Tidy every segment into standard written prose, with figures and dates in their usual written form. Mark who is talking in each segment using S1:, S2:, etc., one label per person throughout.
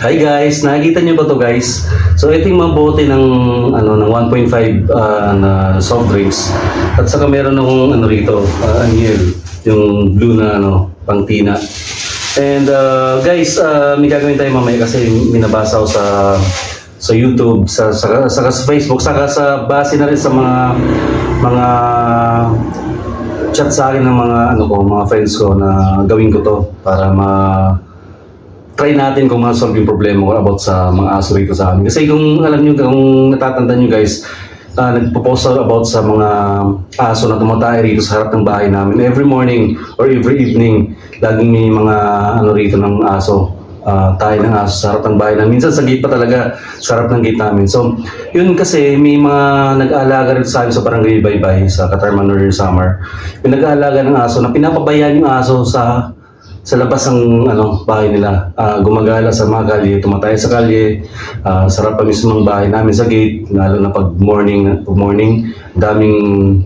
S1: Hi guys, nakikita niyo ba to guys? So ito yung mga bote ng ng 1.5 na soft drinks. At saka meron akong rito, Aniel, yung blue na pang tina. And guys, may gagawin tayo mamaya kasi minabasa ko sa YouTube, sa Facebook, saka sa base na rin sa mga chat sa akin ng mga friends ko na gawin ko to para try natin kung ma-solve yung problema ko about sa mga aso rito sa amin. Kasi kung alam nyo, kung natatanda nyo guys, nagpo-post about sa mga aso na tumatay rito sa harap ng bahay namin. Every morning or every evening, laging may mga rito ng aso. Tayo ng aso sa harap ng bahay namin. Minsan sa gate pa talaga, sa harap ng gate namin. So, yun kasi may mga nag-aalaga rin sa amin sa barangay Baybay, sa Katarman Northern Samar. May nag-aalaga ng aso na pinapabayaan yung aso sa labas ng bahay nila, gumagala sa mga kalye, tumatay sa kalye, sarap pa mismo ng bahay namin sa gate, lalo na pag morning, daming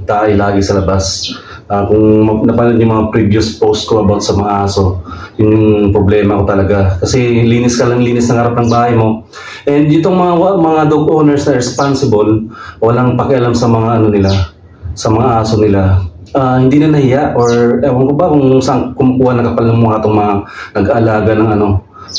S1: tayo lagi sa labas. Kung napanood yung mga previous post ko about sa mga aso, yun yung problema ko talaga. Kasi linis ka lang linis ng harap ng bahay mo. And itong mga dog owners na responsible, walang pakialam sa mga nila, sa mga aso nila. Hindi na nahiya or ewan ko ba kung saan kumukuha na kapal ng mga itong mga nag-aalaga ng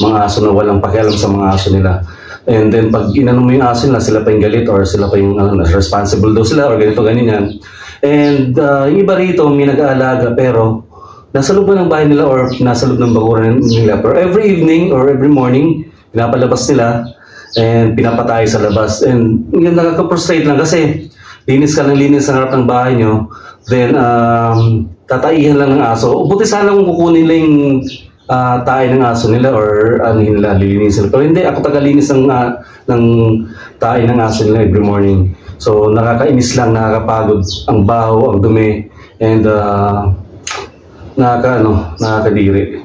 S1: mga aso na walang pakialam sa mga aso nila. And then pag inano mo yung aso nila, sila pa yung galit or sila pa yung responsible daw sila or ganito ganyan. And yung iba rito may nag-aalaga pero nasa loob ng bahay nila or nasa loob ng bakuran nila. Pero every evening or every morning, pinapalabas nila and pinapatay sa labas. And yun nakaka-frustrate lang kasi linis ka ng linis sa harap ng bahay nyo, then tataihan lang ng aso. Buti sana kung kukunin nila yung tayo ng aso nila or nila lilinisin. Pero hindi, ako tagalinis ng tayo ng aso nila every morning. So nakakainis lang, nakakapagod ang baho, ang dumi, and nakakadiri.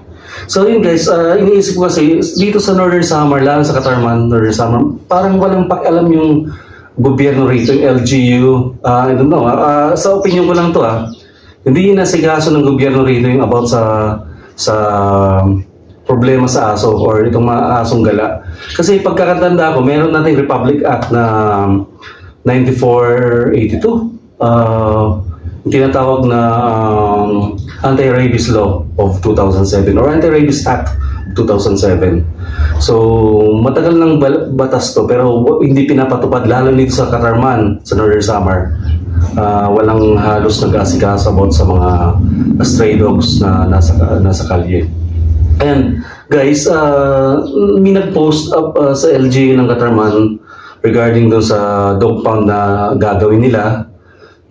S1: So yun guys, iniisip ko kasi dito sa Northern Samar, lalo sa Katarman, Northern Samar, parang walang pakialam yung gobyerno rito, yung LGU, I don't know, sa opinion ko lang to hindi nasigaso ng gobyerno rito yung about sa problema sa aso or itong mga asong gala. Kasi pagkakatanda ko, meron nating Republic Act na 9482, yung tinatawag na Anti-Rabies Law of 2007 or Anti-Rabies Act 2007. So, matagal ng batas to pero hindi pinapatupad lalo dito sa Katarman, sa Northern Samar. Walang halos nag-asikaso about sa mga stray dogs na nasa kalye. And guys, may nag-post up sa LG ng Katarman regarding doon sa dog pound na gagawin nila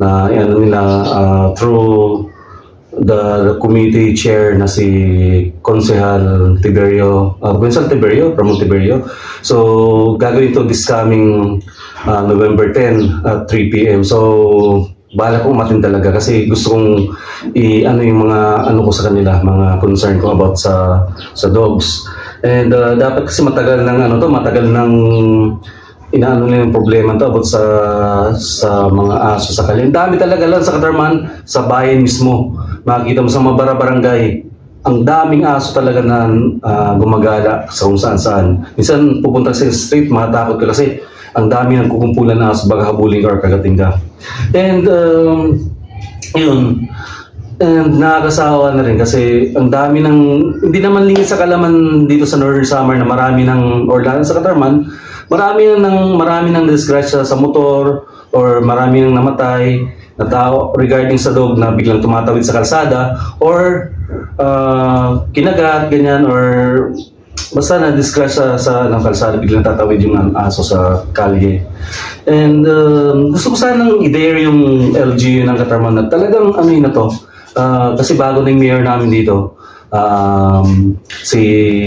S1: na through the committee chair na si Konsehal Tiberio, Ramon Tiberio. So, gagawin ito this coming November 10 at 3 p.m. So, bahala ko umatin talaga kasi gusto kong yung mga ko sa kanila, mga concern ko about sa dogs. And dapat kasi matagal ng inaano nila yung problema to about sa mga aso sa kalye. Dami talaga lang sa Katarman, sa bayan mismo. Makikita mo sa mga barangay, ang daming aso talaga na gumagala sa kung saan. Minsan pupunta sa street, matakot ka kasi ang dami ng kukumpulan na aso, baga habulin ka or kagating ka. And yun, and nakakasawa na rin kasi ang dami ng, hindi naman lingit sa kalaman dito sa Northern Samar na marami ng, or lalo sa Katarman, marami ng disgrasya sa motor or marami nang namatay na tao regarding sa dog na biglang tumatawid sa kalsada or kinagat, ganyan, or basta na disgrasya sa kalsada, biglang tatawid yung aso sa kalye. And gusto ko sanang i-dare yung LGU ng Katarman na talagang na to, kasi bago na yung mayor namin dito, si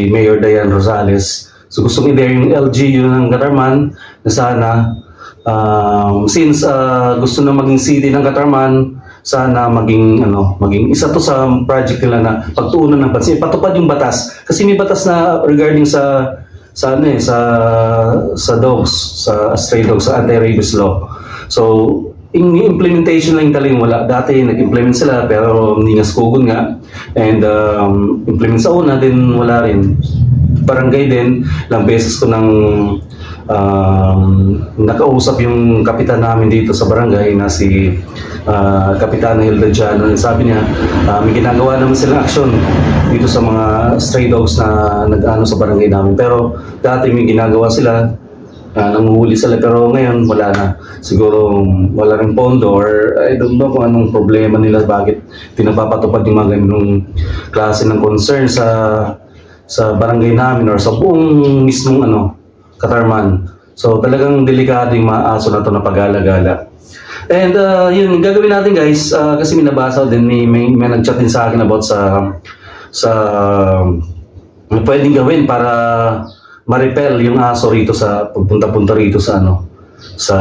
S1: Mayor Diane Rosales. So gusto kong i-dare yung LGU ng Katarman na sana since gusto na maging city ng Katarman, sana maging isa to sa project nila na pagtuunan ng pansin, patupad yung batas kasi may batas na regarding sa dogs, sa stray dogs, sa anti-rabies law. So implementation lang talagang wala. Dati nag-implement sila pero hindi nga skogon nga. And implement sa una din wala rin. Barangay din, lang beses ko nang nakausap yung kapitan namin dito sa barangay na si Kapitan Hilda Diano. Sabi niya, may ginagawa naman silang action dito sa mga stray dogs na nag-ano sa barangay namin. Pero dati may ginagawa sila, nanguhuli sila, pero ngayon wala na. Siguro wala rin pondo or I don't know kung anong problema nila, bakit pinapapatupad yung mga ganung klase ng concern sa barangay namin or sa buong mismong Katarman. So talagang delikado yung mga aso na to na pag-alagala. And yun gagawin natin guys, kasi minabasa din, may nag-chat din sa akin about sa pwedeng gawin para ma-repel yung aso rito sa pagpunta-punta rito sa sa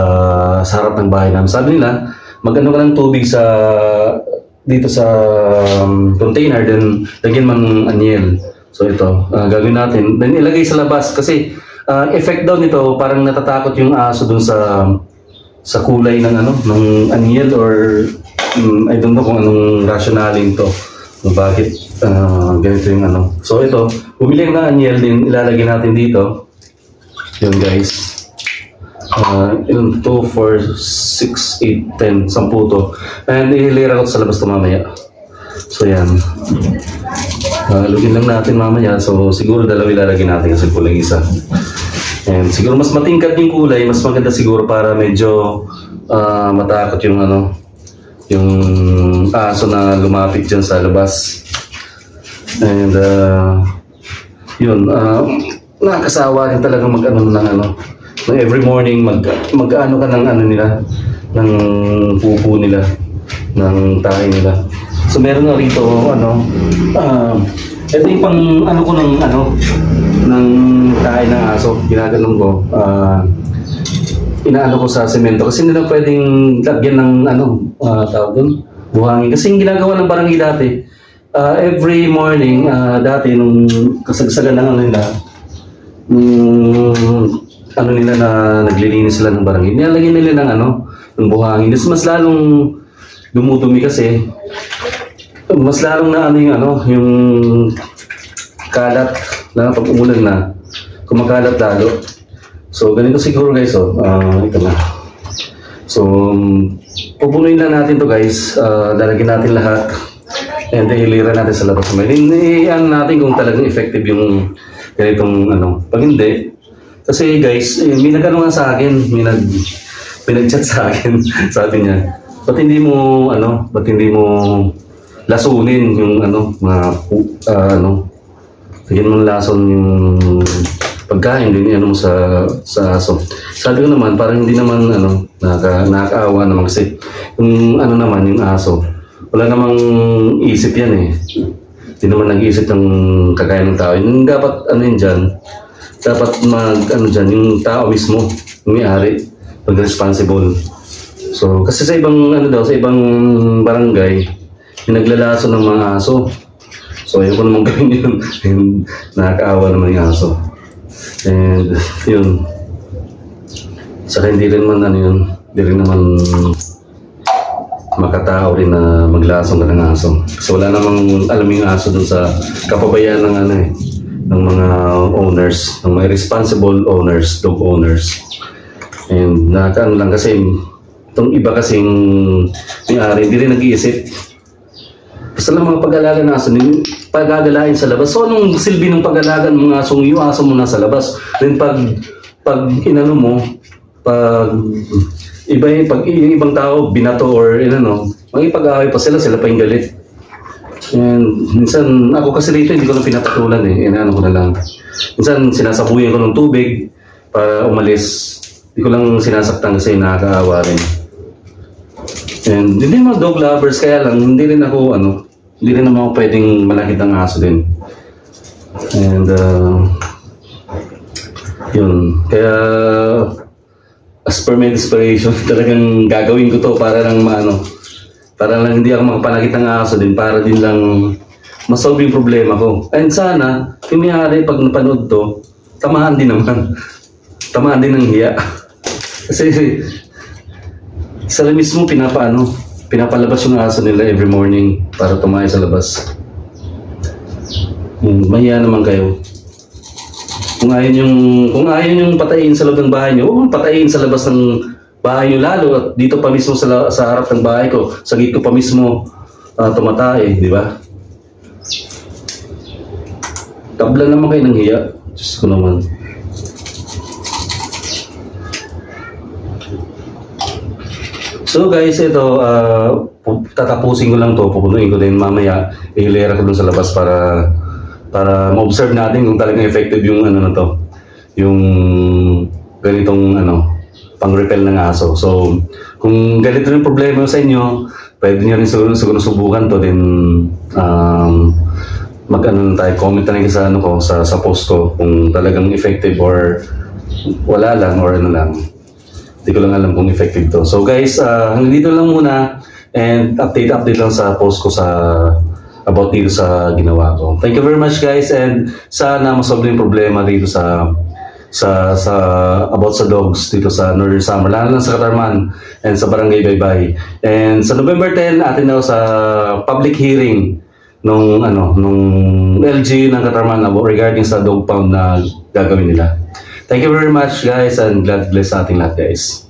S1: harap ng bahay namin. Sabi nila, mag-ano ka ng tubig dito sa container, then lagyan man anyel. So ito, gagawin natin. Then ilagay sa labas kasi effect daw nito, parang natatakot yung aso dun sa kulay ng ng anyel or I don't know kung anong rationaling to. Bakit ganito yung So ito, bumili na anyel din, ilalagay natin dito. Yun guys. 2, 4, 6, 8, 10, 10 to. And ilira ko sa labas to mamaya. So yan. Lugin lang natin mamaya. So siguro dalawa ilalagay natin kasi kulang isa. And siguro mas matingkad yung kulay, mas maganda siguro para medyo matakot yung yung aso na lumapit dyan sa labas. And yun, nakakasawa din talaga ng every morning mag-ano ka ng nila, ng pupo nila, ng tahi nila. So meron na rito ito yung pang ko ng tahi ng aso, ginaganon ko. Inaano ko sa semento kasi nila pwedeng lagyan ng tawag doon, buhangin. Kasi yung ginagawa ng barangay dati, every morning, dati nung kasagsagan ng nila na naglilinis sila ng barangay, nilalagyan nila ng buhangin. Kasi mas lalong dumudumi kasi, mas lalong na yung kalat na pag umulan na, kumakalat lalo. So ganito siguro guys, ito na. So pupunuin lang natin to guys, lalagyan natin lahat and ilira natin sa labas. Ano natin kung talagang effective yung ganitong pag hindi. Kasi guys, may nag-ano nga sa akin, may nag-chat sa akin, sabi niya, ba't hindi mo lasunin yung lagyan mo lason yung pagkain din mo sa aso. Sabi ko naman, parang hindi naman nakakaawa naman kasi yung naman yung aso, wala namang isip yan eh. Hindi naman nag-iisip ng kagaya ng tao. Yung dapat yun dyan, dapat dyan, yung tao mismo, yung may-ari, mag-responsible. So, kasi sa ibang sa ibang barangay, yung naglalaso ng mga aso. So, ayoko naman gawin yun. Nakakaawa naman yung aso. And yun, saka hindi rin naman hindi rin naman makatao rin na maglasong ka ng aso. So wala namang alam yung aso dun sa kapabayaan ng ng mga owners, ng mga responsible owners, dog owners. And nakakaano lang kasi itong iba kasing may-ari, hindi rin nag-iisip. Basta lang mga pag-alaga ng aso, pag-agalain sa labas. So anong silbi ng pag-alaga ng mga asong yung aso mo nasa labas? Then pag ibang tao binato or magipag-away pa sila pa yung galit. And minsan ako kasi dito hindi ko na pinapatulan ko na lang. Minsan sinasabuyan ko ng tubig para umalis. Hindi ko lang sinasaktan kasi nakakaawa rin. And hindi mga dog lovers, kaya lang hindi rin naman ako pwedeng malakit ang aso din. And yun, kaya as per my inspiration, talagang gagawin ko to para lang para lang hindi ako makapalakit ng aso din, para din lang masolve yung problema ko. And sana, yung may-ari pag napanood to, tamaan din naman. Tamaan din ng hiya. Kasi Sila mismo pinapalabas yung aso nila every morning para tumayo sa labas. Mahiya naman kayo. Kung ayaw yung patayin sa loob ng bahay nyo, huwag patayin sa labas ng bahay nyo lalo. At dito pa mismo sa harap ng bahay ko, sa gate ko pa mismo tumatay, di ba? Tabla naman kayo ng hiya. Diyos ko naman. So guys, ito, tatapusin ko lang to, pupunuin ko din mamaya, ihilera ko dun sa labas para ma-observe natin kung talagang effective yung ano na to, yung ganitong pang-repel ng aso. So, kung ganito yung problema sa inyo, pwede nyo rin siguro subukan to, then comment na lang sa post ko kung talagang effective or wala lang or ano lang. Hindi ko lang alam kung effective to. So guys, hanggang dito lang muna, and update lang sa post ko about dito sa ginawa ko. Thank you very much guys, and sana masolve yung problema dito about sa dogs dito sa Northern Samar, lalo lang sa Katarman and sa Barangay Baybay. And sa November 10, atin daw sa public hearing nung LG ng Katarman regarding sa dog pound na gagawin nila. Thank you very much guys, and God bless sa ating lahat guys.